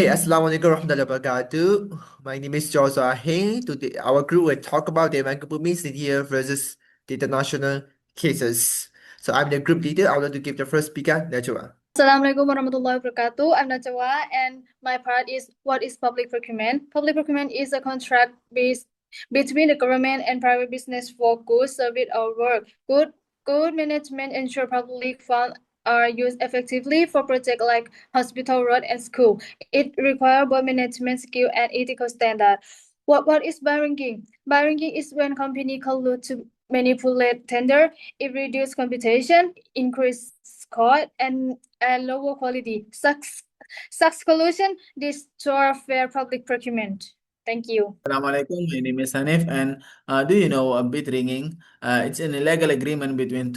Hey, Assalamualaikum warahmatullahi wabarakatuh. My name is Joshua. Hey, today our group will talk about the Mangkubumi city versus the international cases. So I'm the group leader. I would like to give the first speaker, Najwa. Assalamualaikum warahmatullahi wabarakatuh. I'm Najwa, and my part is what is public procurement. Public procurement is a contract based between the government and private business for goods, service, or work. Good management ensure public funds are used effectively for projects like hospital, road, and school. It requires both management skill and ethical standard. What is buy ranking? Buy ranking is when company collude to manipulate tender. It reduces competition, increase cost, and lower quality. Such collusion destroy fair public procurement. Thank you. Assalamualaikum, my name is Hanif, and do you know a bid ringing? It's an illegal agreement between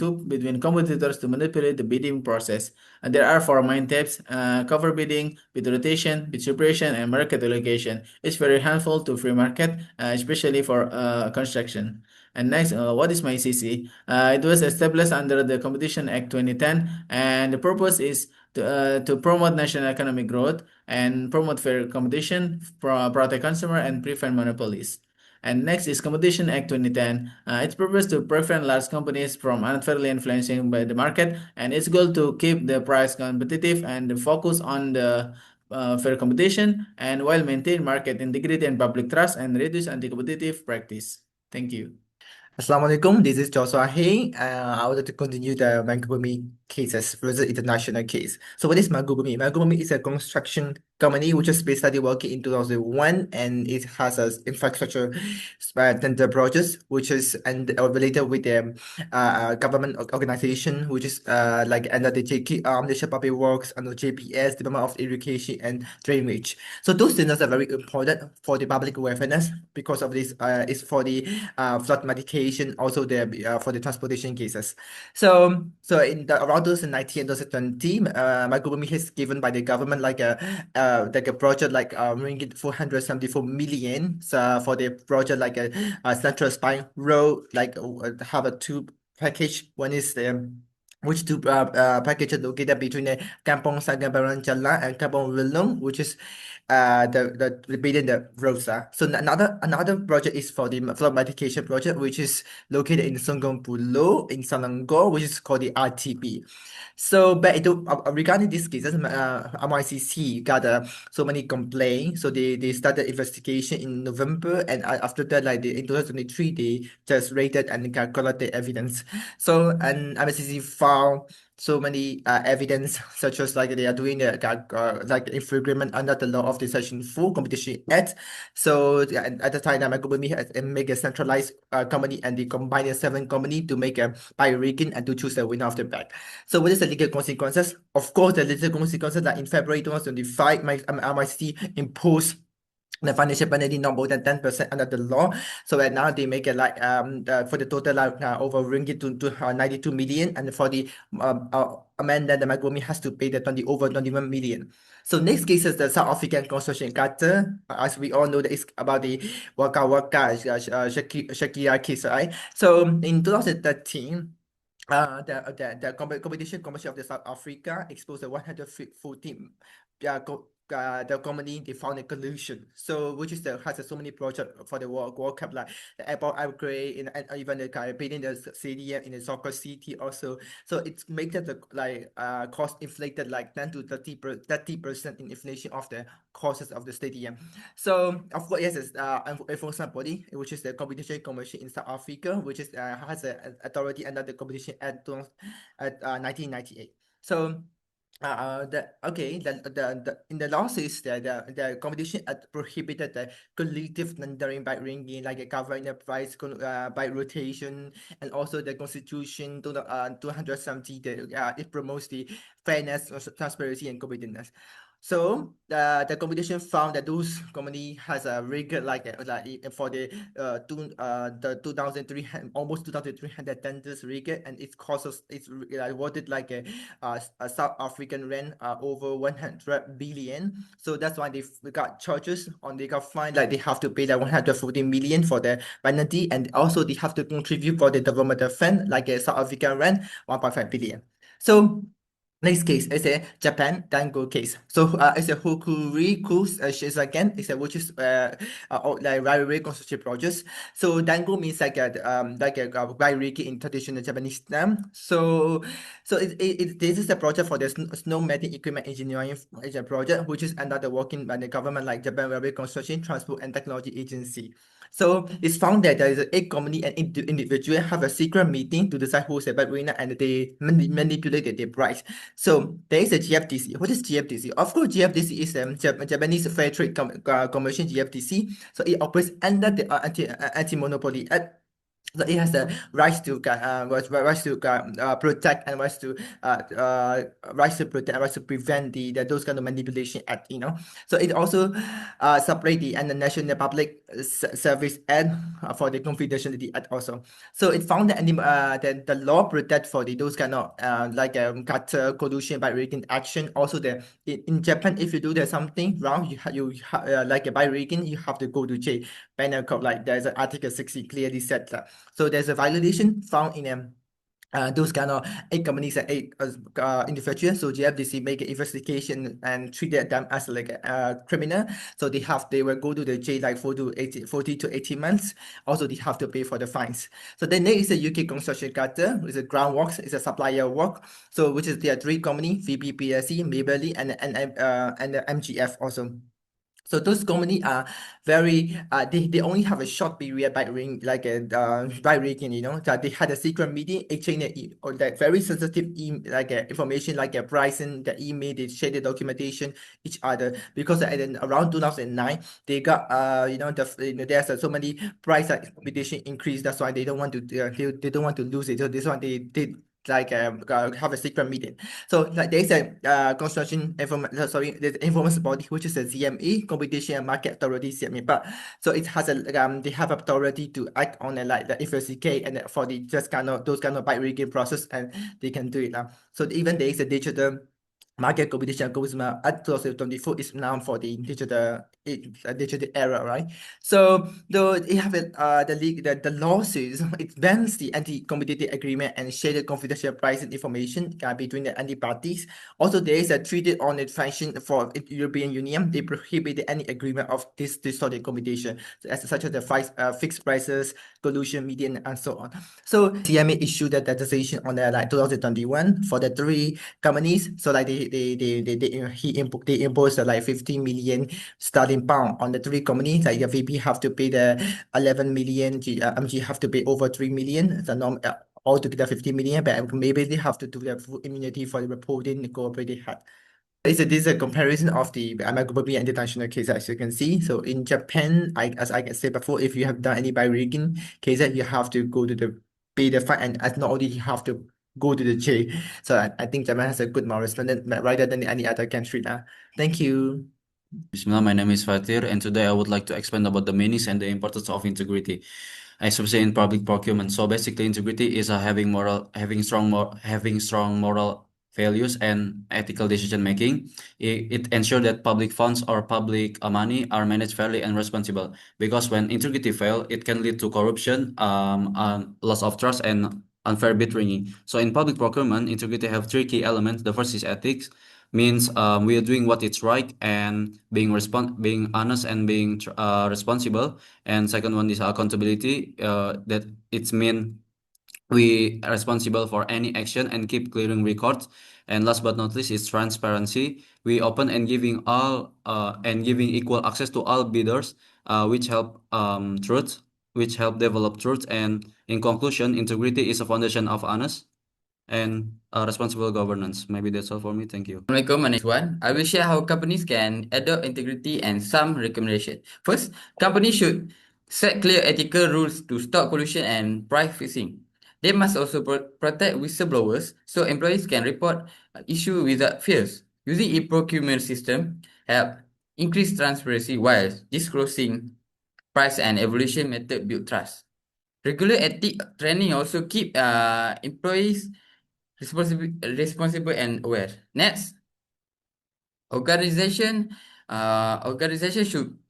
competitors to manipulate the bidding process. And there are four main types: cover bidding, bid rotation, bid suppression, and market allocation. It's very harmful to free market, especially for construction. And next, what is my CC? It was established under the Competition Act 2010, and the purpose is to promote national economic growth and promote fair competition, protect consumer, and prevent monopolies. And next is Competition Act 2010. Its purpose to prevent large companies from unfairly influencing by the market, and its goal to keep the price competitive and focus on the fair competition, and while maintain market integrity and public trust and reduce anti-competitive practice. Thank you. Assalamualaikum, this is Joshua Hey. I would like to continue the Mangkubumi cases versus international case. So what is Mangkubumi? Mangkubumi is a construction company which has been started working in 2001, and it has a infrastructure tender projects which is related with the government organization which is like under the JK, the Public Works, under JPS, Department of Education and Drainage. So those tenders are very important for the public awareness because of this is for the flood mitigation, also the for the transportation cases. So in the around 2019 and 2020, Mangkubumi has given by the government like a project like ringgit 474 million for the project like a Central Spine Road, like have a two package. One is the which two packages located between the Kampong Sagabaran Jala and Kampong Wilong, which is the building the roads are. So another project is for the flood mitigation project, which is located in Songong Pulo in Selangor, which is called the RTP. So back into regarding these cases, MICC got so many complaints. So they started investigation in November, and after that, like in 2023, they just rated and collected evidence. So and MICC found so many evidence such as like they are doing the like infringement under the law of the Section 4 Competition Act. So at the time, Mangkubumi has make a centralized company, and they combine the seven company to make a by rigging and to choose the winner of the bet. So what is the legal consequences? Of course, the legal consequences that in February 2025, MIC imposed the financial penalty not more than 10% under the law. So right now they make it like for the total like over ringgit to 92 million, and for the amendment the Mangkubumi has to pay the 21 million. So next case is the South African construction cutter. As we all know, that is about the Waka Waka Shakira case, right? So in 2013. The Competition Commission of the South Africa exposed the 114 the company they found a collusion. So which is the has so many projects for the World Cup, like the airport upgrade and even the building the stadium in the soccer city also. So it's make that the like cost inflated like 10 to 30% in inflation of the costs of the stadium. So of course yes, it's enforcement body which is the Competition Commission in South Africa, which is has a authority under the Competition Act at 1998. So in the law says that the Competition Act prohibited the collective tendering by ringing, like a covering the price by rotation, and also the Constitution to the 270 it promotes the fairness, transparency, and competitiveness. So the competition found that those company has a rigid for the 2,300 almost 2,300 tenders rigid, and it costs it's awarded like a South African rand over 100 billion. So that's why they got charges on they got fined, like they have to pay like 140 million for the penalty, and also they have to contribute for the development fund like a South African rand 1.5 billion. So Next case is a Japan Dango case. So it's a Hokuriku Shizaken. It's a which is like railway construction projects. So Dango means like a railway in traditional Japanese term. This is a project for the snow melting equipment engineering project, which is under the working by the government like Japan Railway Construction Transport and Technology Agency. So it's found that there is a eight company and individual have a secret meeting to decide who's the breadwinner and they manipulate their price. So there is a GFTC. What is GFTC? Of course, GFTC is Japanese Fair Trade Commission GFTC. So it operates under the Anti-Monopoly Act. So it has the rights to protect and rights to protect and rights to prevent those kind of manipulation act. So it also separate and the National Public Service Act for the Confidentiality Act also. So it found that the law protect for those kind of cartel collusion by rigging action. Also in Japan, if you do there's something wrong, like by rigging, you have to go to jail. Penal code, like there's an Article 60 clearly said that. So there's a violation found in those kind of eight companies and eight individuals. So GFDC make an investigation and treated them as like a criminal. So they will go to the jail like 40 to 18 months. Also, they have to pay for the fines. So then there is a UK construction cartel, it's a groundworks, it's a supplier work. So which is there are three company, VPPSC, Maybelline, and the MGF also. So those companies are very they only have a short period by ring like a by rigging, that they had a secret meeting exchanging or that very sensitive information like a pricing, the email, they share the documentation each other because around 2009 they got there's so many price competition increase. That's why they don't want to they don't want to lose it. So this one they did have a secret meeting. So like there's a there's information body which is a CME, Competition and Market Authority CME. But so it has they have authority to act on like the FSCK and for the just kind of those kind of bike rigging process, and they can do it now. So even there is a digital market competition consumer at 2024 is now for the digital era, right? So though it have the lawsuits, it bans the anti-competitive agreement and share the confidential pricing information between the anti parties. Also, there is a treaty on the function for European Union. They prohibit any agreement of this distorted competition, such as the fixed prices, collusion, median, and so on. So CMA issued a decision on the 2021 for the three companies. So like they imposed like 15 million sterling pound on the three companies. Like the VP have to pay the 11 million, MG have to pay over 3 million. The norm altogether 15 million, but maybe they have to do the full immunity for the reporting cooperate they had. This is a comparison of the Mangkubumi and international case, as you can see. So in Japan, as I can say before, if you have done any by rigging cases, you have to go to the pay the fine, and as not only you have to go to the jail. So I think Japan has a good moral standard rather than any other country now. Thank you. Bismillah, my name is Fatir, and today I would like to explain about the meanings and the importance of integrity, especially in public procurement. So basically, integrity is having strong moral values and ethical decision making. It ensures that public funds or public money are managed fairly and responsible. Because when integrity fail, it can lead to corruption, loss of trust, and unfair bid ringing. So in public procurement, integrity have three key elements. The first is ethics, means we are doing what is right and being honest and being responsible. And second one is accountability, that it's mean we are responsible for any action and keep clearing records. And last but not least is transparency. We open and giving equal access to all bidders, which help develop truth. And in conclusion, integrity is a foundation of honest and responsible governance. Maybe that's all for me. Thank you. Assalamualaikum, my name is Wan. I will share how companies can adopt integrity and some recommendations. First, companies should set clear ethical rules to stop collusion and price fixing. They must also protect whistleblowers so employees can report issue without fears. Using e-procurement system help increase transparency while disclosing price and evaluation method build trust. Regular ethic training also keep employees responsible and aware. Next, organization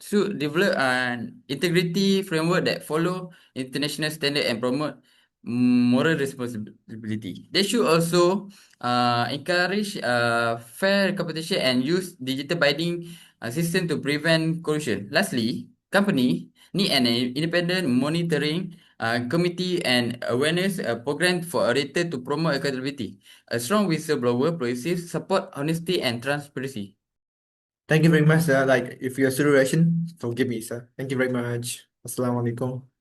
should develop an integrity framework that follow international standard and promote moral responsibility. They should also encourage fair competition and use digital bidding system to prevent corruption. Lastly, company need an independent monitoring committee and awareness program for auditor to promote accountability. A strong whistleblower policies support honesty and transparency. Thank you very much, sir. Like, if you're still Russian, forgive me, sir. Thank you very much. Assalamualaikum.